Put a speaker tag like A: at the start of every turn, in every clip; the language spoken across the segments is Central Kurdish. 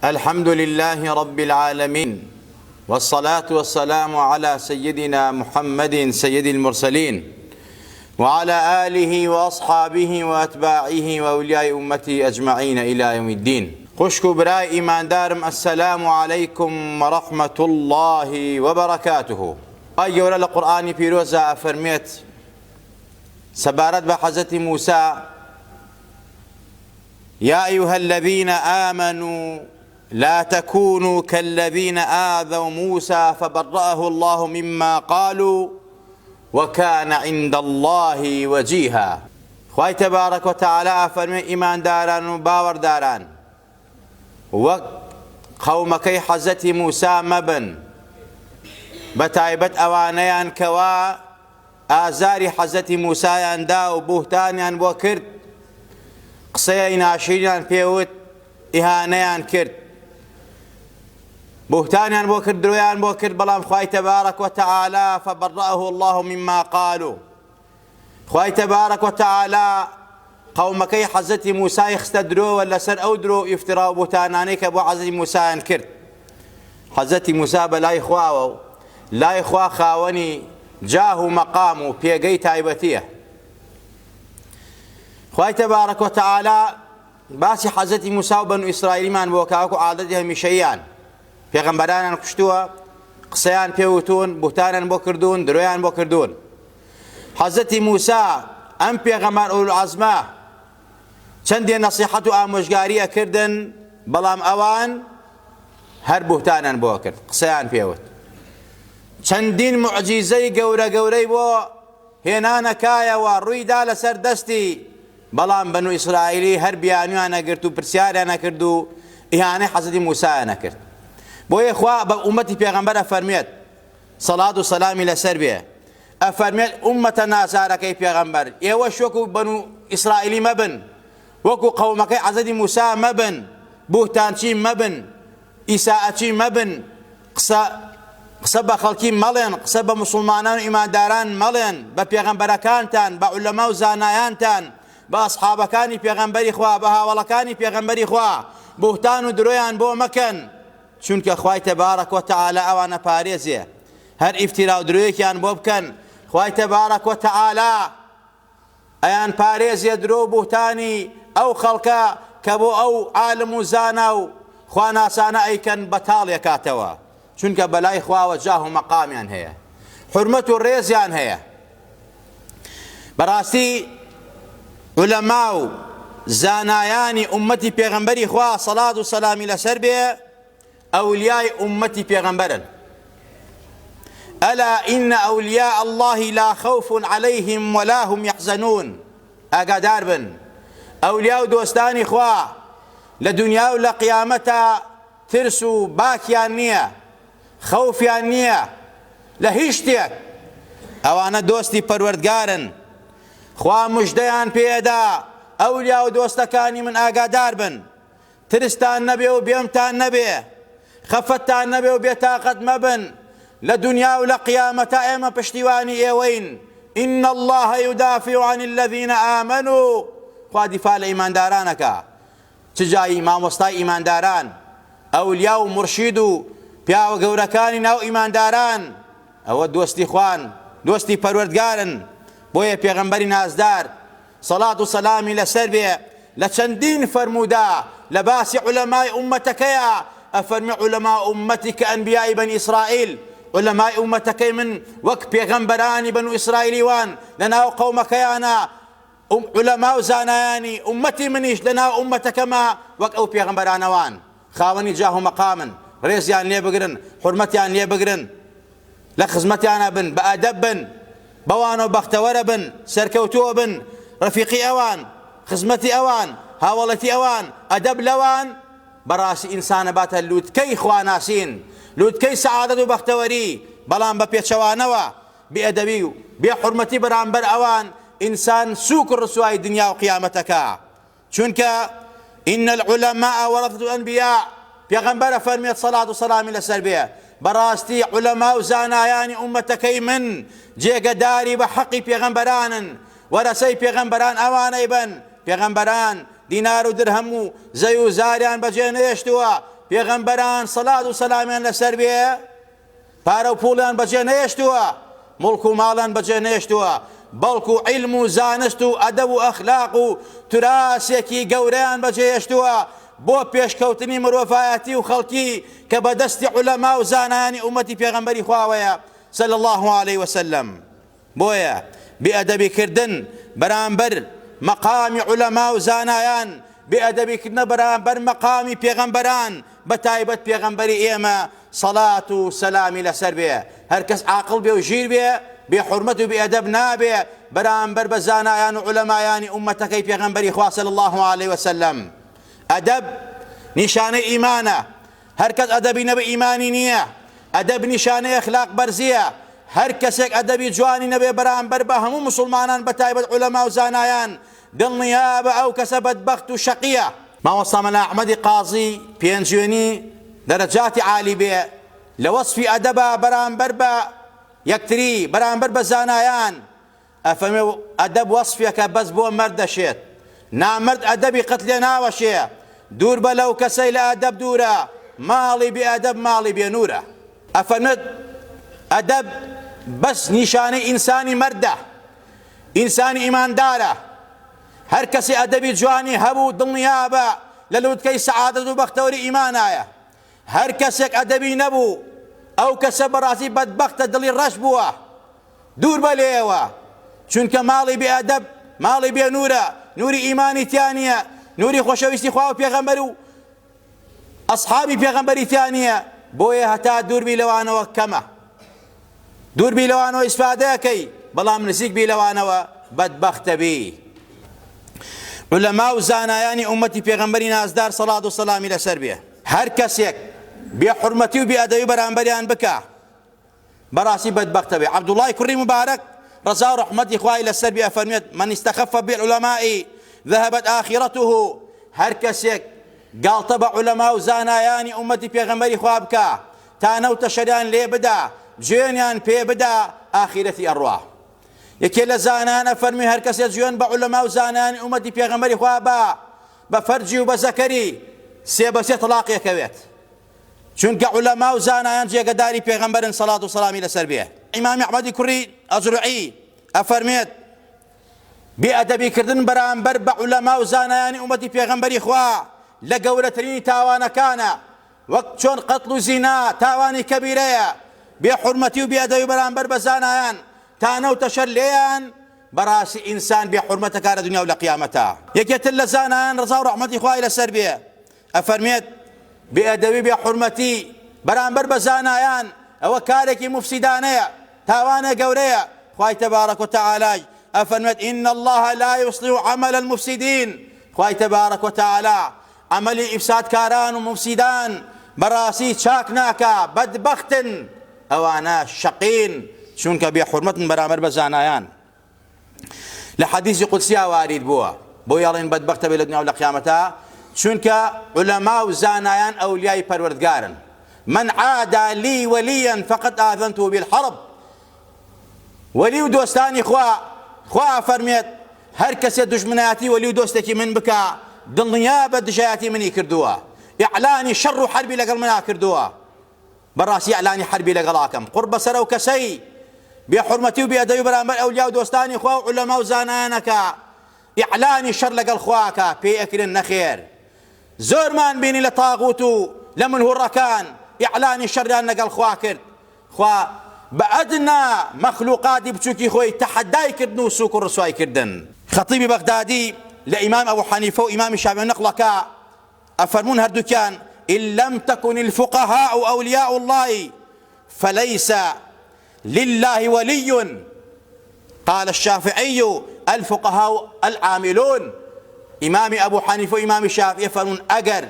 A: الحمد لله رب العالمين، والصلاة والسلام على سيدنا محمد سيد المرسلين وعلى آله وأصحابه وأتباعه وأولياء أمته أجمعين إلى يوم الدين. خوشكو براي إيمان دارم، السلام عليكم ورحمة الله وبركاته. أيوة القرآن في روزة أفرميت سبارت بحزة موسى: يا أيها الذين آمنوا لا تكونوا كالذين آذوا موسى فبرأه الله مما قالوا وكان عند الله وجيها. خواهي تبارك وتعالى فرمي إيمان داران وباور داران وقومكي حزة موسى مبن بتايبت أوانيان كوا آزاري حزة موسى يندا وبهتانيان بوكرت قصي ناشريان بيوت إهانيان كرت بهتانيان بوكرت درويان بوكرت بلام خواهي تبارك وتعالى فبرأه الله مما قالوا. خواهي تبارك وتعالى قومكي حزة موسى يختدروا ولا سر أودروا يفتراوا بهتانانيك أبو حزة موسى ينكرت. حزة موسى بلا إخواه لا إخواه خاوني جاه مقامه بيقي تايبتيه. خواهي تبارك وتعالى باسي حزة موسى وبنو إسرائيل من بوكاوكو عادتها مشيان پیغمبران کشتووە قسەیان پێوتون بوتانیان بۆ کردوون درۆیان بۆ کردوون. حەزەتی موسا ئەم پێغەمبەر ئوولوالعەزمە چەندێ نەسیحەت و ئامۆژگاریە کردن، بەڵام ئەوان هەر بوتانیان بۆ کرد، قسەیان پێوت. چەندین موعجیزەی گەورە گەورەی بۆ هێنانەکایەوە ڕوویدا لەسەر دەستی، بەڵام بەنو ئیسرائیلی هەر بیانویان نەگرت و پرسیاریان نەکرد و ئیهانەی حەزەتی موسایان نەکرد. بۆیە خوا بە ئومەتی پێغەمبەر ئەفەرمێت سەڵات و سەلامی لەسەر بێ، ئەفەرمێت ئومەتە نازارەکەی پێغەمبەر ئێوەش وەکو بەنو ئیسرائیلی مەبن، وەکو قەومەکەی حەزەتی موسا مەبن، بوهتانچی مەبن، ئیساءەچی مەبن، قسە بە خەڵکی مەڵێن، قسە بە موسڵمانان و ئیمانداران مەڵێن، بە پێغەمبەرەکانتان، بە عولەما و زانایانتان، بە ئەسحابەکانی پێغەمبەری خوا، بە هاوڵەکانی پێغەمبەری خوا بوهتان و درۆیان بۆ مەکەن، چونکە خوای تبارک و تعالی ئەوانە پارێزێ. هەر ئیفتیرا و درۆیەکیان بۆ بکەن، خوای تبارک و تعالی ئەیان پارێزێ درۆ و بوهتانی ئەو خەڵکە کە بۆ ئەو عالم و زانا و خواناسانە ئەیکەن بەتاڵ یەکاتەوە، چونکە بەلای خواوە جاه و مەقامیان هەیە، حورمەت و ڕێزیان هەیە. بەڕاستی عولەما و زانایانی ئومەتی پێغەمبەری خوا سەڵات و سەلامی لەسەر بێ ئەولیای ئومەتی پێغەمبەرن. ئەلا ئین ئەولیاء الله لا خوف عليهم ولا هم يحزنون. ئاگادار بن، ئەولیا و دۆستانی خوا لە دنیا و لە قیامەتە ترس و باکیان نییە، خەوفیان نییە لە هیچ شتێک. ئەوانە دۆستی پەروەردگارن. خوا موژدەیان پێدا ئەولیا و دۆستەکانی من ئاگادار بن، ترستان نەبێ و بێمتان نەبێ، خەفتان نەبێ و بێتاقەت مەبن. لە دنیا و لە قیامەتە ئێمە پشتیوانی ئێوەین. ئین الله یدافع عن الذین آمنوا. خوا دیفاع لە ئیماندارانەکە. چ جایی مامۆستای ئیمانداران، ئەولیا و مرشید و پیاوە گەورەکانی ناو ئیمانداران، ئەوە دۆستی خوان، دۆستی پەروەردگارن. بۆیە پێغەمبەری نازدار سەڵات و سەلامی لەسەر بێ لە چەندین فەرموودا لە باسی عولەمای ئومەتەکەیە ئەفەرمی عولەما ئومەتی کە ئەنبیای بەنی ئیسرائیل، عولەمای ئومەتەکەی من وەک پێغەمبەرانی بەنو ئیسرائیلیوان لەناو قەومەکەیانە، عولەما و زانایانی ئومەتی منیش لەناو ئومەتەکەمە وەک ئەو پێغەمبەرانەوان خاوەنی جاه و مەقامن، ڕێزیان لێ بگرن، حورمەتیان لێ بگرن، لە خزمەتیانە بن، بە ئەدەب بن، بەوانەوە بەختەوەرە بن، سەرکەوتووە بن، ڕەفیقی ئەوان، خزمەتی ئەوان، هاوڵەتی ئەوان، ئەدەب لەوان. بەڕاستی ئینسانە باتە لووتکەی خواناسین، لووتکەی سەعادەت و بەختەوەری، بەڵام بە پێچەوانەوە بێئەدەبی و بێحورمەتی بەرامبەر ئەوان ئینسان سووک و ڕسوای دنیا و قیامەتەکە. چونکە ئین العولەماء وەرەثەة الئەنبیا، پێغەمبەر فەرمێت سەڵات و سەلامی لەسەر بێ، بەڕاستی عولەما و زانایانی ئومەتەکەی من جێگەداری بە حەقی پێغەمبەرانن، وەرەسەی پێغەمبەران ئەوانەی بن. پێغەمبەران دینار و درهم و زەی و زاریان بەجێ نەهێشتووە، پێغەمبەران سەڵات و سەلامیان لەسەر بێ پارە و پوڵیان بەجێ نەهێشتووە، مڵک و ماڵیان بەجێ نەهێشتووە، بەڵکو عیلم و زانست و ئەدەب و ئەخلاق و توراسێکی گەورەیان بەجێهێشتووە بۆ پێشکەوتنی مرۆڤایەتی و خەڵکی کە بەدەستی عولەما و زانایانی ئومەتی پێغەمبەری خواوەیە صلی الله عليه وسلم. بۆیە بێئەدەبیکردن بەرامبەر مەقامی عولەما و زانایان، بێئەدەبیکردنە بەرامبەر مەقامی پێغەمبەران، بەتایبەت پێغەمبەری ئێمە سەڵات و سەلامی لەسەر بێ. هەر کەس عاقڵ بێ و ژیر بێ، بێحورمەت و بێئەدەب نابێ بەرامبەر بە زانایان و عولەمایانی ئومەتەکەی پێغەمبەری خوا صلی الله عليه وسلم. ئەدەب نیشانەی ئیمانە، هەر کەس ئەدەبی نەبێ ئیمانی نییە. ئەدەب نیشانەی ئەخلاق بەرزیە، هەر کەسێک ئەدەبی جوانی نەبێ بەرامبەر بە هەموو مسلمانان بەتایبەت عولەما و زانایان دڵنیا بە ئەو کەسە بەدبەخت و شەقیە. مامۆستا مەلا ئەحمەدی قازی پێنجوێنی دەرەجاتی عالی بێ لە وەصفی ئەدەبە بەرامبەر بە یەکتری، بەرامبەر بە زانایان ئەفەرمێ ئەدەب وەصفێکە بەس بۆ مەرد دەشێت، نامەرد ئەدەبی قەت لێ ناوەشێ. دوور بە لەو کەسەی لە ئەدەب دوورە، ماڵی بێئەدەب ماڵی بێنوورە. ئەفەرمێت ئەدەب بەس نیشانەی ئینسانی مەردە، ئینسانی ئیماندارە. هەر کەسی ئەدەبی جوانی هەبوو دڵنیا بە لە لووتکەی سەعادەت و بەختەوەری ئیمانایە. هەر کەسێک ئەدەبی نەبوو ئەو کەسە بەڕاستی بەدبەختە، دڵی ڕەش بووە. دوور بە لێوە، چونکە ماڵی بێئەدەب ماڵی بێنوورە، نووری ئیمانی تیا نییە، نووری خۆشەویستی خوا و پێغەمبەر و ئەسحابی پێغەمبەری تیا نییە. بۆیە هەتا دووربی لەوانەوە کەمە، دووربی لەوانەوە ئیسفادەکەی، بەڵام نزیک بی لەوانەوە بەدبەختە بی. عولەما و زانایانی ئومەتی پێغەمبەری نازدار سەڵات و سەلامی لەسەر بێ، هەر کەسێک بێحورمەتی و بێئەدەبی بەرامبەریان بکە بەڕاستی بەدبەختە بێ. عەبدوڵڵای کوڕی مبارەک ڕەزا و ڕەحمەتی خوای لەسەر بێ ئەفەرمێت من استەخەفە بالعولەماء ذهبت آخرته. هەر کەسێک گاڵتە بە عولەما و زانایانی ئومەتی پێغەمبەری خوا بکە تا نەوتە شەریان لێ بدا، گوێنیان پێ بدا، ئاخیرەتی ئەڕوا. یەکێ لە زانایان ئەفەرمی هەر کەسێک گوێن بە عولەما و زانایانی ئومەتی پێغەمبەری خوا بە فەرجی و بە زەکەری سێ بەسێ تەلاقیەکەوێت، چونکە عولەما و زانایان جێگەداری پێغەمبەرن سەڵات و سەلامی لەسەر بێ. ئیمامی ئەحمەدی کوڕی ئەزروعی ئەفەرمێت بێئەدەبیکردن بەرامبەر بە عولەما و زانایانی ئومەتی پێغەمبەری خوا لە گەورەترینی تاوانەکانە، وەک چۆن قەتڵ و زینا تاوانی کەبیرەیە. بێحورمەتی و بێئەدەبی بەرامبەر بە زانایان تا نەوتە شەر لێیان، بەڕاستی ئینسان بێحورمەتەکە لە دنیا و لە قیامەتە. یەکێتر لە زانایان ڕەزا و ڕەحمەتی خوای لەسەر بێ ئەفەرمێت بێئەدەبی بێحورمەتی بەرامبەر بە زانایان ئەوە کارێکی مفسیدانەیە، تاوانە گەورەیە. خوای تەبارەک و تەعالای ئەفەرمێت إن الله لا يصلح عمل المفسدين. خوای تەبارەک و تەعالا عملی ئیفسادکاران و مفسیدان بەڕاستی چاک ناکا، بەدبەختن، ئەوانە شەقین، چونکە بێحورمەتن بەرامبەر بە زانایان. لە حەدیثی قودسیە وارد بووە بۆ یاڵێن بەدبەختە بێ لە دنیا و لە قیامەتە، چونکە عولەما و زانایان ئەولیای پەروەردگارن. من عادى لي وليا فقد آذنته بالحرب. ولی و دۆستانی خوا فەرمێت هەر کەسێ دژمنایەتی ولی و دۆستێکی من بکە دڵنیا بە دژایەتی منی کردووە، ئیعلانی شەڕ و حەربی لەگەڵ منا کردووە، بەڕاستی ئیعلانی حەربی لەگەڵاکەم. قورب بەسەر ئەو کەسەی بێحورمەتی و بێئەدەبی بەرامبەر ئەولیا و دۆستانی خوا و عولەما و زانایانەکە ئیعلانی شەڕ لەگەڵ خواکە، پێی ئەکرێن نەخێر. زۆرمان بینی لە تاغوت و لە منهوڕەکان ئیعلانی شەڕیان لەگەڵ خوا کرد. خوا بە ئەدنا مەخلوقاتی بچووکی خۆی تەحەدای کردن و سووک و ڕسوای کردن. خەتیبی بەغدادی لە ئیمام ئەبوو حەنیفە و ئیمامی شافعی نەقڵەکە ئەفەرمون هەردووکیان إن لم تكن الفقهاء أولياء الله فليس لله ولي. قال الشافعي الفقهاء العاملون. إمام أبو حنيفة وإمام الشافعي يفرمون أجر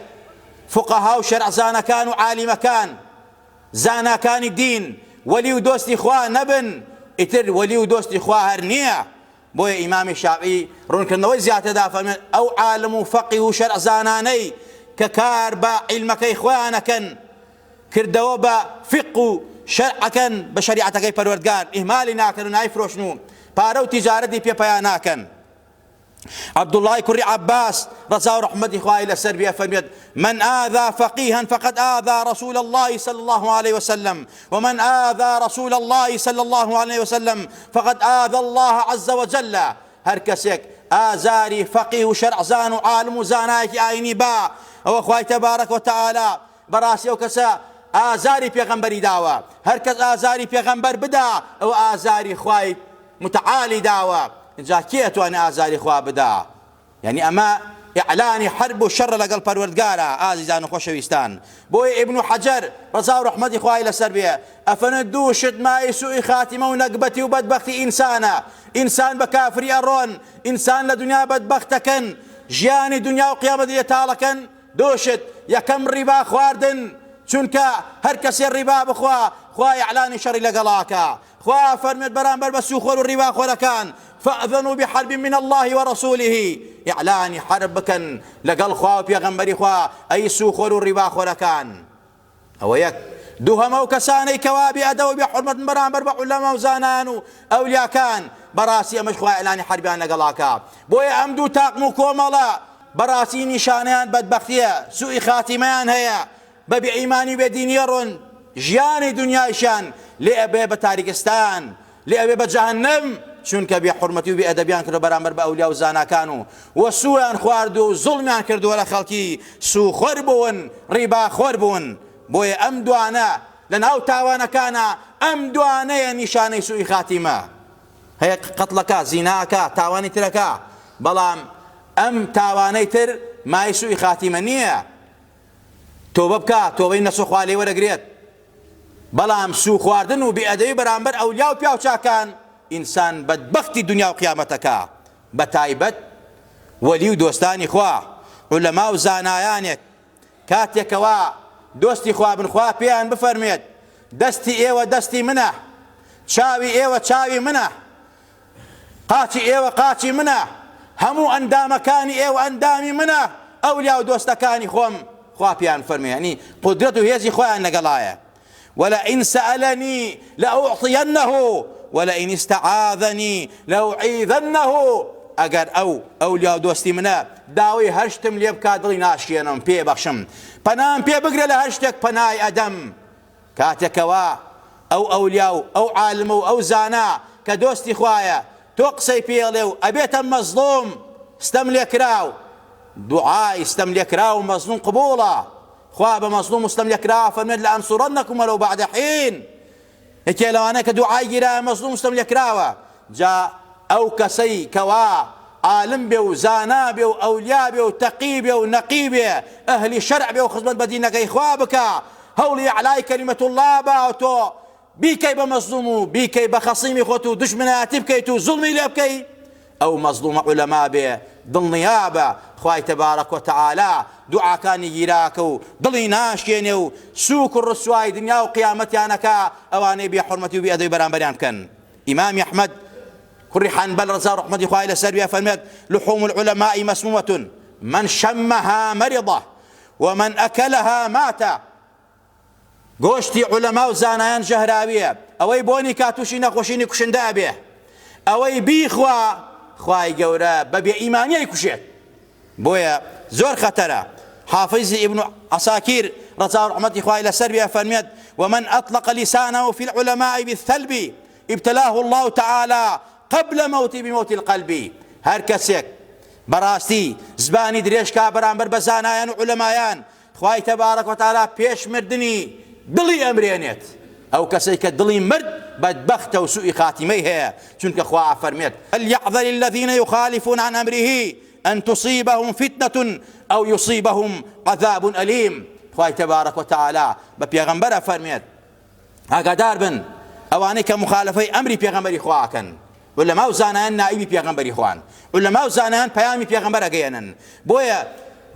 A: فقهاء شرع زانا كانوا عالم كان زانا كان الدين ولي ودوست إخوة نبن إتر ولي ودوست إخوة هرنية. بوي إمام الشافعي رون كنوي زيادة دافع أو عالم فقه شرع زاناني ككار با علمك إخوانا كان كردوا با فقه شرع كان بشريعتك پروردگار إهمالي ناكن ونايف روشنو پارو تجارتي بي بيانا كان. عبد الله كري عباس رضا ورحمة إخوائي لسربية فرميت: من آذى فقيها فقد آذى رسول الله صلى الله عليه وسلم، ومن آذى رسول الله صلى الله عليه وسلم فقد آذى الله عز وجل. هر كسيك آزاري فقيه وشرع زان وعالم وزانايك آيني با أو أخوائي تبارك وتعالى براسي وكسا آزاري پیغمبری داوا، هر کس آزاری پیغمبر بدا او آزاری خوای متعالی داوا. اینجا کی اتوانه آزاری خوا بدا؟ يعني اما اعلان حرب الشر لقل پروردگارا. عزیزان و خوشویستان، بوی ابن حجر رضا و رحمت خوای لسر بيه: افندوشت ما سوء خاتمه و نقبتي و بدبختي انسان بكافري ارون، انسان لدنيا بدبختكن، جياني دنيا و قيامت يتالكن دوشت يكم ربا خواردن، چونکە هەر کەسێ ڕیبا بخوا خوا ئیعلانی شەڕی لەگەڵاکە. خوا فەرمێت بەرامبەر بە سوخۆر و ڕیباخۆرەکان: فأذنوا بحرب من الله ورسوله، إعلان حرب بکەن لەگەڵ خوا و پێغەمبەری خوا ئەی سوخۆر و ڕیباخۆرەکان. ئەوە یەک. دووهەمە و کەسانەی کەوا بێئەدەب و بێحورمەتن بەرامبەر بە عولەما و زانان و ئەولیاکان، بەڕاستی ئەمەش خوا ئیعلانی حربیان لەگەڵاکە. بۆیە ئەم دوو تاقم و کۆمەڵە بەڕاستی نیشانەیان بەدبەختیە، سوئی خاتیمەیان هەیە، بەبێ ئیمانی بێدینی ڕۆن، ژیانی دنیایشان لێ ئەبێ بە تاریکستان، لێ ئەبێ بە جەهەنەم، چونکە بێحورمەتی و بێئەدەبیان کردو بەرامبەر بە ئەولیا و زاناکان و سویان خوارد و زوڵمیان کردووە لە خەڵکی، سوخۆر بوون، ڕیباخۆر بوون. بۆیە ئەم دوانە لە ناو تاوانەکانە، ئەم دوانەیە نیشانەی سوئی خاتیمە. هەیە قەتڵەکە، زیناکە، تاوانی ترەکە، بەڵام ئەم تاوانەی تر مای سوئی خاتیمە نییە. تۆبە بکە، تۆبەی نەسوخوا لێ وەرەگرێت، بەڵام سوو خواردن و بێئەدەبی بەرامبەر ئەولیا و پیاوچاکان ئینسان بەدبەختی دنیا و قیامەتەکە. بە تایبەت وەلی و دۆستانی خوا، عولەما و زانایانێک کاتێکەوە دۆستی خوا بن، خوا پێیان بفەرمێت: دەستی ئێوە دەستی منە، چاوی ئێوە چاوی منە، قاچی ئێوە قاچی منە، هەموو ئەندامەکانی ئێوە ئەندامی منە، ئەولیا و دۆستەکانی خۆم. خوا پیان فەرمێ، یعنی قدرەت و هێزی خۆیان لەگەڵایە. ولئن سألني لأعطينه ولئن استعاذني لأعيذنه. ئەگەر ئەولیا و دۆستی منە داوای هەر شتم لێ بکات، دڵی ناشکێنم، پێ بەخشم، پەنام پێ بگرێ لە هەر شتێک، پەنای ئەدەم. کاتێکەوە ئەو ئەولیا و ئەو عالمە و ئەو زانا کە دۆستی خوایە تۆ قسەی پێڵێ و ئەبێتە مەزلوم، ستەم لێکراو، دعای ستەم لێکراو و مەزلوم قبوڵە. خوا بە مەزلوم و ستەم لێکراوە فەرمێت: لەئەنسوڕەنەکم وەلەو بەعدە حین. یەکێ لەوانە کە دوعای گیرایە مەزلوم و ستەم لێکراوە. جا ئەو کەسەی کەوا عالم بێ و زانا بێ و ئەولیا بێ و تەقی بێ و نەقی بێ، ئەهلی شەرع بێ و خزمەت بە دینەکەی خوا بکە، هەوڵی ئەعلای کەلیمەت الله بە و تۆ بیکەی بە مەزلوم و بیکەی بە خەسیمی خۆت و دژمنایەتی بکەیت و زوڵمی لێ بکەی، ئەو مەزلومە عولەما بێ، دڵنیابە خوای تەبارەک وتەعالا دوعاکانی گیراکە و دڵی ناشکێنێ و سووک و ڕسوای دنیا و قیامەتیانەکە ئەوانەی بێحورمەتی و بێئەدەبی بەرامبەریان بکەن. ئیمامی ئەحمەد كري حنبل رضا رحمة خواه إلى سربيا فرمت: لحوم العلماء مسمومة من شمها مرضة ومن أكلها مات. گۆشتی عولەما و زانایان ژەهراویە، ئەوەی بۆنی کاتوشی نەخۆشینی کوشندا بێ، ئەوەی بیخوا خوای گەورە بەبێ ئیمانیەی کوشێت. بۆیە زۆر خەتەرە. حافظی ابن عساکیر رضا رحمة خواه إلى سربيا فرمت: ومن أطلق لسانه في العلماء بالثلب ابتلاه الله تعالى قبل موتی بموت القلبی. هەر کەسێک بەڕاستی زبانی درێژکا بەرامبەر بە زانایان و عولەمایان، خوای تەبارەک وتەعالا پێشمردنی دڵی ئەمرێنێت. ئەو کەسەی کە دڵی مرد بەدبەختە و سوئی خاتیمەی هەیە، چونکە خوا فەرمێت: فليحذر الذين يخالفون عن أمره أن تصيبهم فتنة أو يصيبهم عذاب أليم. خوای تەبارەک وتەعالا بە پێغەمبەرە فەرمێت: ئاگادار بن ئەوانەی کە مخالفەی ئەمری پێغەمبەری خواکەن. عولەما و زانایان نائیبی پێغەمبەری خوان، عولەما و زانایان پەیامی پێغەمبەر ئەگەیەنن. بۆیە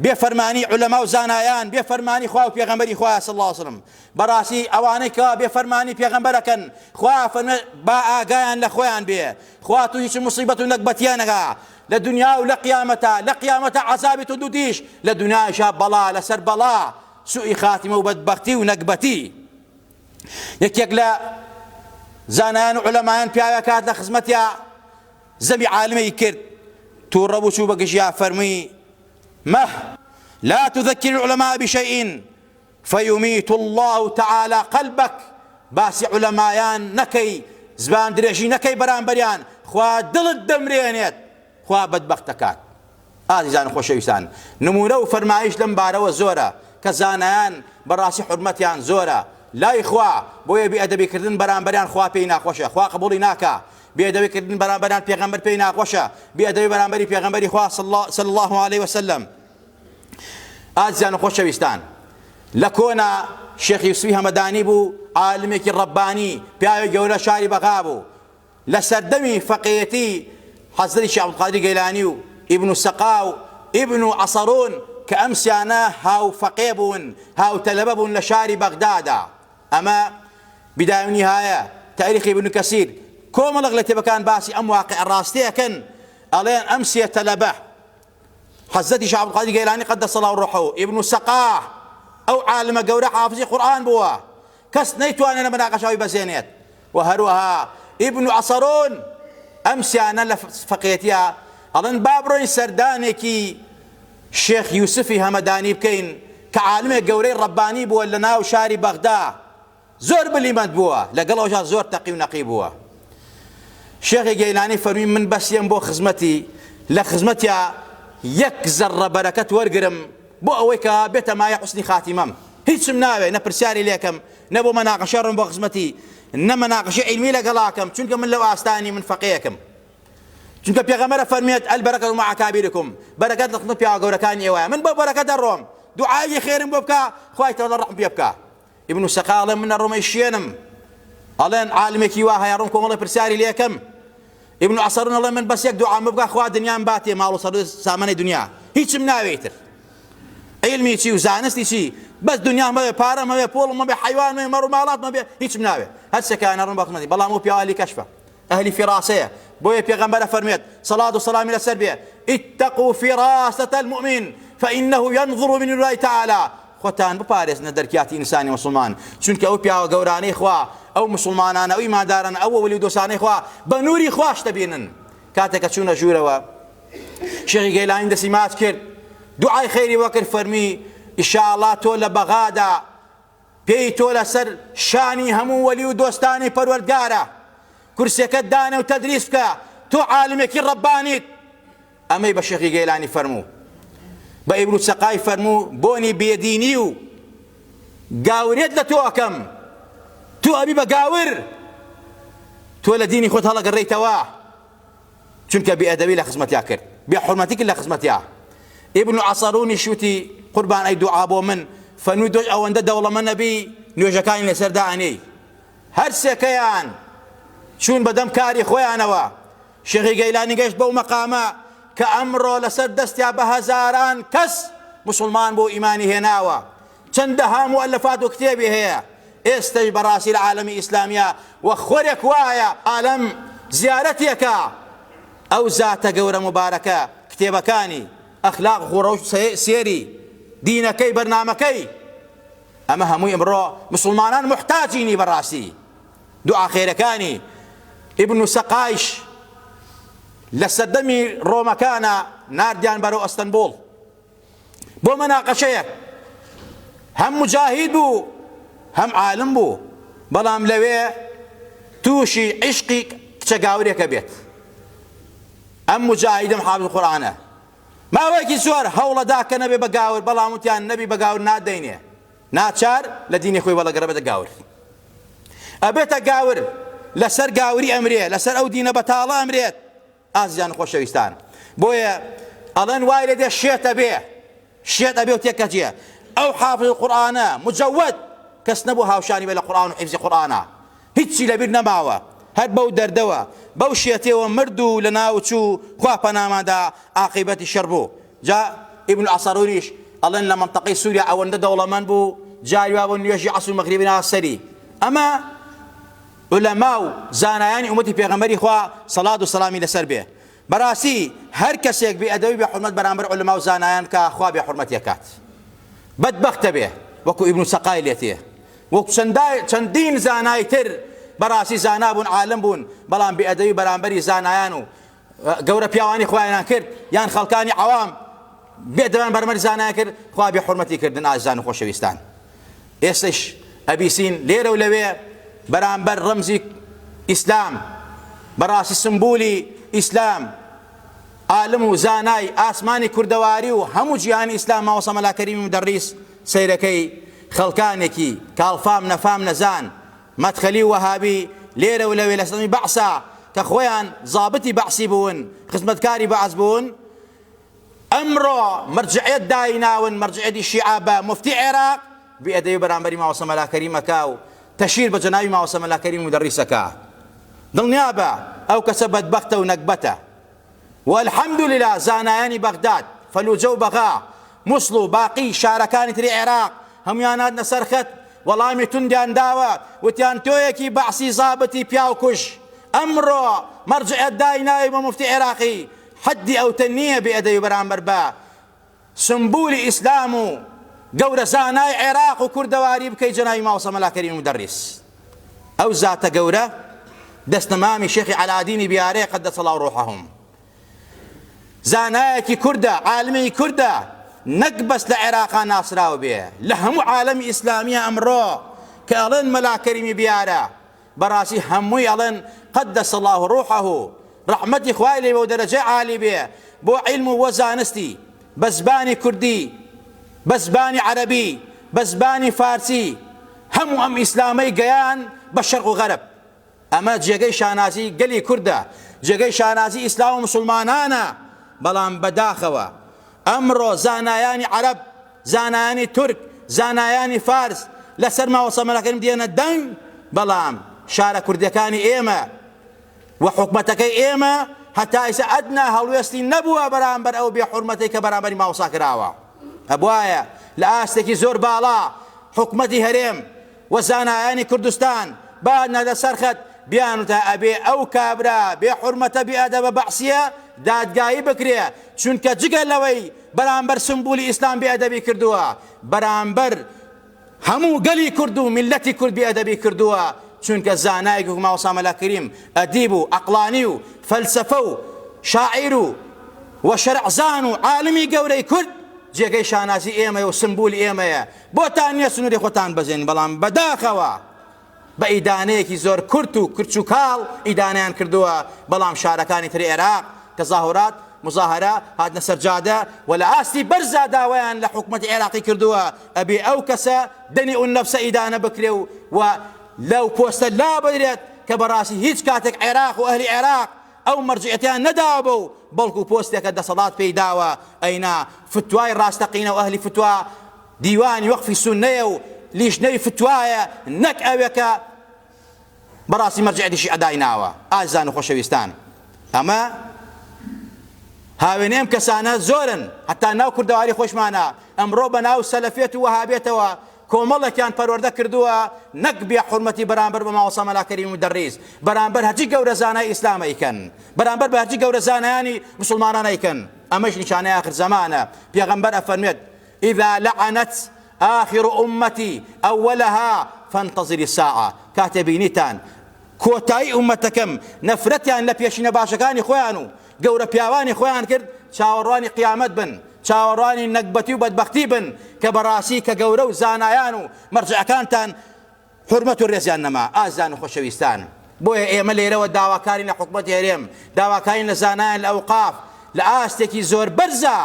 A: بێفەرمانی عولەما و زانایان بێفەرمانی خوا و پێغەمبەری خوا صلی الله علیه وسلم، بەڕاستی ئەوانەی کەوا بێفەرمانی پێغەمبەرەکەن، خوا فەرمێت با ئاگایان لە خۆیان بێ، خوا تو هیچ مصیبەت و نەکبەتیان نەگا لە دنیا و لە قیامەتە عەزابی تو دوودیش، لە دنیایشا بەڵا لەسەر بەڵا، سوئی خاتیمە و بەدبەختی و نەکبەتی. یەکێک لە زانایان و عولەمایان پیاوە کات لە خزمەتیا زەوی عالمەی کرد، تۆ توڕە چوو بە گژیا فەرمووی مه لا تذكر العلماء بشيء فيميت الله تعالى قلبك. باسی علەمایان نەکەی، زبان درێژی نەکەی بەرامبەریان، خوا دڵت دەمرێنێت، خوا بەدبەخت دەکات. ئازیزان خۆشەویستان، نمونە و فەرمایش لەم بارەوە زۆرە کە زانایان بەڕاستی حورمەتیان زۆرە لای خوا، بۆیە بێئەدەبیکردن بەرامبەریان خوا پێی ناخۆشە، خوا قبوڵی ناکا. بێئەدەبیکردن بەرامبەریان پێغەمبەر پێی ناخۆشە، بێئەدەبی بەرامبەری پێغەمبەری خوا صلی الله عليه وسلم. ئازیزان خۆشەویستان، لە کۆنا شێخ یوسفی هەمەدانی بوو، عالمێکی ڕەبانی، پیاوێک گەورە شاری بەغا بوو. لە سەردەمی فەقیهەتی حەزرەتی شێخ عەبدولقادر گەیلانی و ئیبن سەقا و ئیبن عەسەڕون کە ئەمسیانە هاو فەقێ بوون، هاو تەلەبە بوون لە شاری بەغدادا. ئەمە بیدایە و نیهایە تاریخی ئیبن کەسیر کۆمەڵێک لە کتێبەکان باسی ئەم واقعە ڕاستیەکەن، ئەڵێن ئەمسیە تەلەبە حەزرەتی شێخ عەبدولقادر گەیلانی قەدەس الله ڕوحەهو، ئیبن سەقا ئەو عالمە گەورە حافظی قورئان بووە، کەس نەیتوانێت لە مەناقەشەوەی بەزێنێت. و هەروەها ئیبن عەسەڕون ئەمسیانە لە فەقیهەتیە ئەڵێن با بڕۆین سەردانێکی شێخ یوسفی هەمەدانی بکەین کە عالمێک گەورەی ڕەبانی بووە لە ناو شاری بەغدا، زۆر بلیمەت بووە، لەگەڵەوەشا زۆر تەقی و نەقی بووە. شێخی گەیلانی فەرمی من بەسیەم بۆ خزمەتی، لە خزمەتیا یەک زەڕە بەرەکەت وەرگرم بۆ ئەوەی کە بێتە مایە حوسنی خاتیمەم، هیچم ناوێ، نە پرسیاری لێکم، نە بۆ مەناقەشە ڕۆم بۆ خزمەتی، نە مەناقەشە عیلمی لەگەڵاکەم، چونکە من لەو ئاستانی من فەقیهەکەم. چونکە پێغەمبەر فەرمێت ئەلبەرەکەت مع ئەکابیرکم، بەرەکەت لە خزمەت پیاوە گەورەکانی ئێوەیە، من بۆ بەرەکەت دەڕۆم، دوعای خێرم بۆ بکە، خوای تەعالی ڕەحم پێ بکە. ئیبن سەقا ئەڵێن من ئەڕۆمەی شوێنم، ئەڵێن عالمێکی وا هەیە ڕۆم کۆمەڵی پرسیاری لێکەم. ئیبن عەسەڕون ئەڵێن من بەس یەک دوعام بکە، خوا دنیام باتێ ماڵ و سامانەی دنیا، هیچم ناوێتر، علمی چی و زانستی چی، بەس دنیا مەبێ، پارە مەبێ، پۆڵ مەبێ، حیوان مەبێ، مەڕ و ماڵات مەبێ، هیچم ناوێ، هەرچێکیان ئەڕۆم بە خزمەتی. بەڵام ئەو پیاوە ئەهلی کەشفە، ئەهلی فیراسەیە، بۆیە پێغەمبەر فەرمێت سەڵات و سەلامی لەسەر بێ اتقوا فراست المؤمن فإنه ينظر من الله تعالى. خۆتان بپارێزنە دەرکاتی ئینسانی مسلمان، چونکە ئەو پیاوە گەورانەی خوا، ئەو مسلمانانە، ئەو ئیماندارانە، ئەو وەلی دۆستانەی خوا بە نووری خوش دەبینن. کاتێککە چوونە ژوورەوە شێخی گەیلانی دەستی ماچ کرد، دوعای خەیری وەکرد، فەرمی ئیشاءالله تۆ لە بەغادا پێی تۆ لەسەر شانی هەموو وەلی و دۆستانی پەروەردگارە، کورسەکەت دانە و تەدریس بکە، تۆ عالمێکی ڕەبانیت. ئەمەی بە شێخی گەیلانی فەرموو، بە ئیبن سەقای فەرموو بۆنی بێدینی و گاورێت لە تۆ ئەکەم، تۆ ئەبی بە گاور، تۆ لە دینی خۆت هەڵەگەڕێیتەوە، چونکە بێئەدەبی لە خزمەتیا کرد، بێحورمەتی کرد لە خزمەتیا. ئیبن عەسەڕونی شوتی قوربان ئەی دوعا بۆ من، فەرمووی دۆش ئەوەندە دەوڵەمەند نەبی نوێژەکانی لەسەر دانەی، هەر سێکەیان چون بەدەم کاری خۆیانەوە. شێخی گەیلانی گەشت بەو مەقامە کە ئەمڕۆ لەسەر دەستیا بە هەزاران کەس مسلمان بۆ ئیمانی هێناوە، چەندەها مؤەلەفات و کتێبی هەیە. ئێستەش بەڕاستی لە عالەمی ئیسلامیە وە خۆرێک وایە عالەم زیارەتێکە ئەو زاتە گەورە مبارەکە، کتێبەکانی ئەخلاق خوڕەوش سێری دینەکەی بەرنامەکەی، ئەمە هەمووی ئەمڕۆ مسلمانان محتاجینی بەڕاستی. دوعا خێرەکانی ئیبن سەقایش لە سەردەمی ڕۆمەکانە ناردیان بەرەو ئەستەنبوڵ بۆ مەناقەشەیەک، هەم مجاهید بوو هەم عالم بوو، بەڵام لەوێ تووشی عیشقی کچە گاورێکە بێت. ئەم مجاهیدم حافظ قورئانە، ماوەیەکی زۆر هەوڵەدا کە نەبێ بە گاور، بەڵام وتیان نەبی بە گاور نادەینێ، ناچار لە دینی خۆی وەڵەگەڕە بێتە گاور، ئەبێتە گاور، لەسەر گاوری ئەمرێ، لەسەر ئەو دینە بەتاڵە ئەمرێت. ئازیزان خۆشەویستان، بۆیە ئەڵێن وای لێ دێ شێتە بێ، شێت ئەبێ و تێکەچێ. ئەو حافظ قورئانە مجەوەد، کەس نەبوو هاوشانی بێ لە قورئان و حیفزی قورئانە، هیچی لەبیر نەماوە، هەر بەو دەردەوە بەو شێتێوە مرد و لە ناوچوو خوا پەنامادا عاقیبەتی شەڕ بوو. جا ئیبن عەسەڕونیش ئەڵێن لە منتەقەی سووریا ئەوەندە دەوڵەمەند بوو، جاری وا بۆ نوێژی عەسر و مەغریبی ناوە سەری. ئەمە علەما و زانایانی ئومەتی پێغەمبەری خوا سەڵات و سەلامی لەسەر بێ. بەڕاستی هەر کەسێک بێئەدەبی بێحورمەت بەرامبەر علەما و زانایان کە خوا بێحورمەتی ئەکات، بەدبەختە بێ، وەکو ئیبن سەقای لێتێ، وەکو چەندین زانای تر بەڕاستی زانا بوون، عالم بوون، بەڵام بێئەدەبی بەرامبەری زانایان و گەورە پیاوانی خۆیان کرد یان خەڵکانی عەوام بێدەوان بەرەمەری زانایان کرد، خوا بێحورمەتی کردن. ئازیزان و خۆشەویستان، ئێستش ئەبیسین لێرە و لەوێ بەرامبەر ڕەمزی ئیسلام، بەڕاستی سمبولی ئیسلام، عالم و زانای ئاسمانی کوردەواری و هەموو جیهانی ئیسلام ماوەسە مەلا کەریمی مدەڕیس سەیرەکەی خەڵکانێکی کاڵفام نەفام نەزان مەدخەلی و وەهابی لێرە و لەوێ لە سەمی بەعسا کە خۆیان زابتی بەعسی بوون، خزمەتکاری بەعس بوون، ئەمڕۆ مەرجعیەت دایناون، مەرجعیەتی شیعە بە مفتی عێراق بێئەدەبی بەرامبەری ماوەسە مەلا کەریمەکە و تەشیر بە جەناوی ماوەسە مەلا کەریمی مدەڕیسەکە. دڵنیا بە ئەو کەسە بەدبەختە و نەکبەتە. والحەمدوللا زانایانی بەغداد، فەلوجە و بەغا، موسڵ و باقی شارەکانی تری عێراق هەمویان هاتنە سەر خەت، وەڵامی توندیان داوە، وتیان تۆیەکی بەعسی زابتی پیاو کوش. ئەمڕۆ مەرجعیەت دایناوی بە مفتی عێراقی حەدی ئەوتە نییە بێئەدەبی بەرامبەر بە سمبولی ئیسلام و گەورە زانای عێراق و کوردەواری بکەی جەناوی ماوەسە مەلا کەریمی مدەڕیس. ئەو زاتە گەورە دەستنەمامی شێخی عەلادینی بیارەیە قەدەسە الله ڕوحەهم، زانایەکی کوردە، عالمی کوردە، نەک بەس لە عێراقا ناسراوە بێ، لە هەموو عالەمی ئیسلامیە ئەمڕۆ کە ئەڵێن مەلا کەریمی بیارە بەڕاستی هەمووی ئەڵێن قەدەسە الله ڕوحەه، ڕەحمەتی خوای لێ بە و دەرەجەی عالی بێ بۆ عیلم و بۆ زانستی بە زبانی کوردی، بە زبانی عەرەبی، بە زبانی فارسی، هەموو ئەم ئیسلامەی گەیان بە شەرق و غەرب. ئەمە جێگەی شانازی گەلی کوردە، جێگەی شانازی ئیسلام و مسلمانانە. بەڵام بەداخەوە ئەمڕۆ زانایانی عەرەب، زانایانی تورک، زانایانی فارس لەسەر ماوەسە مەلا کەریم دێنە دەنگ، بەڵام شارە کوردەکانی ئێمە و حکومەتەکەی ئێمە هەتا ئێستا ئەدنا هەڵوێستی نەبووە بەرامبەر ئەو بێحورمەتەی کە بەرامبەری ماوەسا کراوە. ئەبوایە لە ئاستێکی زۆر باڵا حکومەتی هەرێم و زانایانی کوردستان بانە لەسەر خەت بیانوتە ئەبێ ئەو کابرا بێحورمەتە بێئەدەبە بەعسیە دادگایی بکرێ، چونکە جگە لەوەی بەرامبەر سمبولی ئیسلام بێئەدەبی کردووە، بەرامبەر هەموو گەلی کورد و میلەتی کورد بێئەدەبی کردووە، چونکە زانایەکی وەکو ماوەسا مەلا کەریم ئەدیب و عەقڵانی و فەلسەفە و شاعیر و شەرعزان و عالمی گەورەی کورد جێگەی شانازی ئێمەیە و سمبولی ئێمەیە. بۆتان نییە سنووری خۆتان بەزێنین، بەڵام بەداخەوە بە ئیدانەیەکی زۆر کورت و کرچ و کاڵ ئیدانەیان کردووە، بەڵام شارەکانی تری عێراق تەظاهورات مزاهرە هاتنە سەر جادە و لە ئاستی بەرزا داوایان لە حکومەتی عێراقی کردووە ئەبێ ئەو کەسە دەنی ئەو نەفسە ئیدانە بکرێ و لەو پۆستە لا بەدرێت کە بەڕاستی هیچ کاتێک عێراق و ئەهلی عێراق ئەو مەرجعیەتیان نەداوە بە و بەڵکو پۆستێکە دەسەڵات پێی داوە. ئەینا فتوای ڕاستەقینە و ئەهلی فتوا دیوانی وەقفی سوننەیە و لیژنەی فتوایە، نەک ئەوێکە بەڕاستی مەرجعیەتیشی ئەدایناوە. ئازیزان و خۆشەویستان، ئەمە هاوێنێم کەسانە زۆرن، هەتا ناو کوردەواری خۆشمانە ئەمڕۆ بە ناو سەلەفیەت و وەهابێتەوە کۆمەڵێکیان پەروەردە کردووە، نەک بێحورمەتی بەرامبەر بە ماوەسا مەلا کەریم مدەڕیس، بەرامبەر هەرچی گەورە زانای ئیسلامە ئیکەن، بەرامبەر بە هەرچی گەورە زانایانی مسلمانانە ئیکەن. ئەمەش نیشانەی ئاخر زەمانە. پێغەمبەر ئەفەرمێت إذا لعنت آخر أمتي أولها فانتظر الساعة. کاتێ بینیتان کۆتایی ئومەتەکەم نەفرەتیان لە پێشینە باشەکانی خۆیان و گەورە پیاوانی خۆیان کرد، چاوەڕوانی قیامەت بن، چاوەڕوانی نەکبەتی و بەدبەختی بن کە بەڕاستی کە گەورە و زانایان و مەرجعەکانتان حورمەت و ڕێزیان نەما. ئازیزان و خۆشەویستان، بۆیە ئێمە لێرەوە داواکارین لە حکومەتی هەرێم، داواکارین لە زانایان لە ئەوقاف، لە ئاستێکی زۆر بەرزە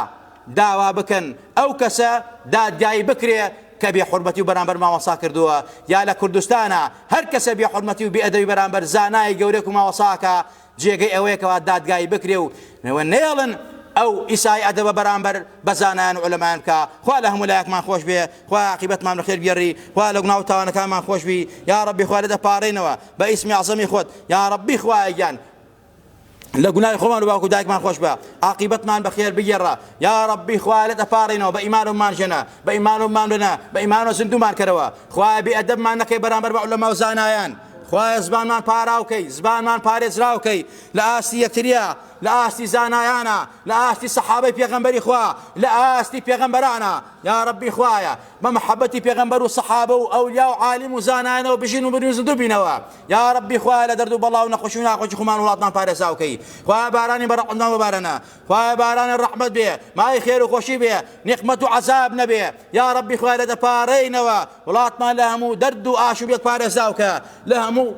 A: داوا بکەن ئەو کەسە دادگایی بکرێ کە بێحورمەتی و بەرامبەر ماوەسا کردووە، یا لە کوردستانە هەر کەسە بێحورمەتی و بێئەدەبی بەرامبەر زانای گەورەی و ماوەساکە جێگەی ئەوەیەکەوە دادگایی بکرێ و نێڵن ئەو ئیسای ئەدەبە بەرامبەر بە زانایان و عولەمایان بکە. خوا لە هەموو لایەکمان خۆش بێ، خوا عاقیبەتمان بەخێر بگێڕی، خوا لە گوناه و تاوانەکانمان خۆش بی. یا ڕەبی خوا لەدەپارڕینەوە بە ئیسمی عەزەمی خۆت. یا ڕەبی خوایە گیان لە گوناهی خۆمان و باوکو دایکمان خۆش بە، عاقیبەتمان بەخێر بگێڕە. یا ڕەبی خوا لەدەپارڕینەوە بە ئیمانمان ژێنە، بە ئیمانمان بنە، بە ئیمان و زیندومان کەرەوە. خوایە بێئەدەبمان نەکەی بەرامبەر بە عولەما و زانایان. خوایە زبانمان پاراوکەی، زبانمان پارێزراوکەی، لە ئاستی یەکتریە لآستی زانایانە لآستی سەحابەی پێغەمبەری خوا لآستی پێغەمبەرانە یا ربی خوایە بە محەبەتی پێغەمبەر و سەحابە و ئەولیا و عالم و زانایانەوە بژین و بنووسن دوو بینەوە یا ربی خوایە لە دەرد و بەڵاو نەخۆشی و ناخۆشی خۆمان وڵاتمان پارێزاوکەی خوایە بارانی بەڕەحمەتمان ببارەنە خوایە بارانی ڕەحمەت بێ مای خێر و خۆشی بێ نقمەت و عەزاب نەبێ یا ربی خوایە لە دەپارڕێینەوە وڵاتمان لە هەموو دەرد و ئاشوبێک پارێزاوکە لە هەموو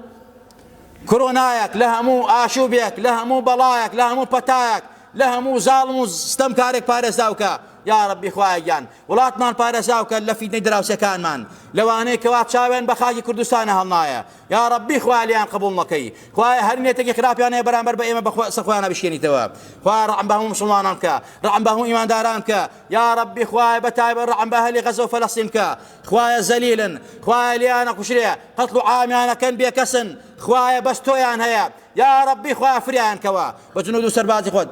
A: کۆرۆنایەک لە هەموو ئاشوبێک لە هەموو بەڵایەک لە هەموو پەتایەک لە هەموو زاڵم و ستەمکارێک پارێزاوکە یا ربی خوایە گیان وڵاتمان پارێزاوکە لە فیتنەی دراوسەکانمان لەوانەیە کەوا چاوێن بە خاکی کوردستانە هەڵنایە یا ربی خوایە لیان قبوڵ نەکەی خوایە هەر نێتێکی خراپیانەیە بەرامبەر بە ئێمە بەخۆیانە بشکێنیتەوە خوایە ڕەحم بە هەموو مسڵمانان بکە ڕەحم بە هەموو ئیمانداران بکە یا ربی خوایە بەتایبەت ڕەحم بە ئەهلی غەزە و فەلەستین بکە خوایە زەلیلن خوایە لیانە کوشرێ قەتڵ و عامیانەکەن بێکەسن خوایە بەس تۆیان هەیە یا ربی خوایە فریان کەوە بە جنود و سەربازی خۆت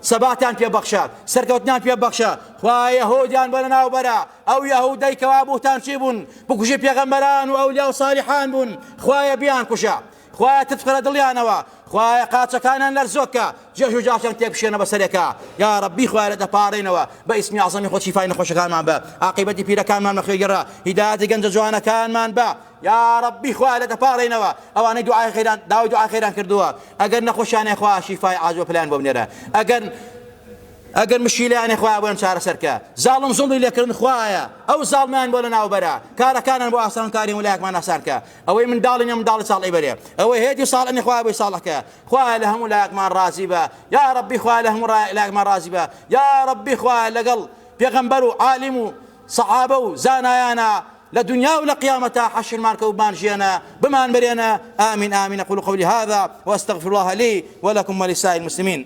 A: سەباتیان پێبەخشە سەرکەوتنیان پێبەخشە خوایە یەهودیان بە لەناوبەرە ئەو یەهودەی کەوا بوتان چی بوون بکوژی پێغەمبەران و ئەولیا و سالیحان بوون خوایە بیان کوشە خوایە تفقرە دڵیانەوە خوایە قاچەکانیان لەرزۆکە جێژ و جاشیان تێکبشێنە بەسەرێکە یا ربی خوایە لە دەپاڕێنەوە بە ئیسمی عەزەمی خۆت شیفای نەخۆشەکانمان بە عاقیبەتی پیرەکانمان بەخێرگەڕە هیدایەتی گەنجە جوانەکانمان بە یا ربی خوایە لە دەپاڕێنەوە ئەوانەی دوعای خێران داوای دوعای خێران کردووە ئەگەر نەخۆشیانێ خوا شیفای عاجۆ پلان بۆ بنێرە ئەگەر مشکیلانێ خوایە بۆیان چارەسەرکە زاڵم زوڵی لێکردن خوایە ئەو زاڵمیان بۆ لەناوبەرە کارەکانیان بۆ ئاسانکاری وڵایەکمان ئاسانکە ئەوەی منداڵی منداڵی ساڵی بەرێ ئەوەی هێتی ساڵ ئەنی خوایە بۆی ساڵەکە خوایە لە هەموو لایەکمان ڕازی بە یا ربی خوایە لە هەموو لایەکمان ڕازی بە یا ربی خوایە لەگەڵ پێغەمبەر و عالم و سەحابە و زانایانە لا دنيا ولا قيامتها حشر مارك وبانجينا بمان برينا آمين آمين أقول قولي هذا وأستغفر الله لي ولكم ولسائر المسلمين